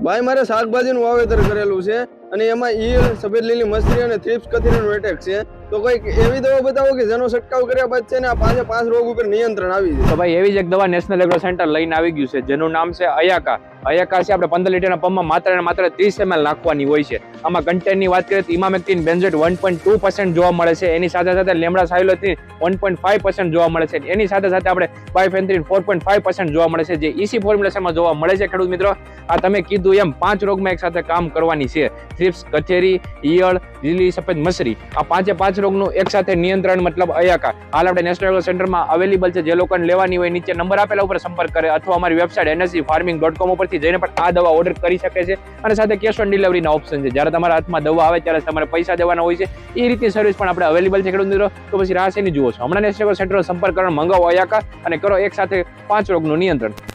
ભાઈ મારે શાકભાજીનું વાવેતર કરેલું છે અને એમાં ઈયળ, સફેદ લીલી મસરી અને થ્રિપ્સ કથીરીનું એટેક છે. તો કઈક એવી દવા બતાવો કે જેનો છંટકાવ કર્યા બાદ છે ને આ 5 રોગ ઉપર નિયંત્રણ આવી જાય. તો ભાઈ એવી જ એક દવા નેશનલ એગ્રો સેન્ટર લઈને આવી ગયું છે જેનું નામ છે અયાકા. અયાકા છે આપણે 15 લીટરના પંપમાં માત્ર ને માત્ર 30 ml નાખવાની હોય છે. આમાં કન્ટેન્ટની વાત કરીએ તો ઇમામેક્ટિન બેન્ઝોએટ 1.2% જોવા મળે છે. એની સાથે સાથે લેમડા સાયલોથિન 1.5% જોવા મળે છે. એની સાથે સાથે આપણે બાયફેન્થ્રીન 4.5% જોવા મળે છે, જે ઈસી ફોર્મ્યુલેશનમાં જોવા મળે છે. ખેડૂત મિત્રો, આ તમે કીધું એમ 5 રોગમાં એક સાથે કામ કરવાની છે. થ્રિપ્સ, કથેરી, ઈયળ, લીલી સફેદ મસરી, આ 5 રોગનું એક સાથે નિયંત્રણ મતલબ અયાકા હાલ આપણે નેશનલ એગ્રો સેન્ટરમાં અવેલેબલ છે. જે લોકોને લેવાની હોય નીચે નંબર આપેલા ઉપર સંપર્ક કરે અથવા અમારી વેબસાઇટ nscfarming.com ઉપરથી જઈને પણ આ દવા ઓર્ડર કરી શકે છે. અને સાથે કેશ ઓન ડિલિવરીના ઓપ્શન છે. જ્યારે તમારા હાથમાં દવા આવે ત્યારે તમારે પૈસા દેવાના હોય છે. એ રીતની સર્વિસ પણ આપણે અવેલેબલ છે. ખેડૂત મિત્રો, તો પછી રાહ શેની જુઓ છો? હમણાં નેશનલ એગ્રો સેન્ટરનો સંપર્ક કરો, મંગાવો અયાકા અને કરો એક સાથે 5 રોગનું નિયંત્રણ.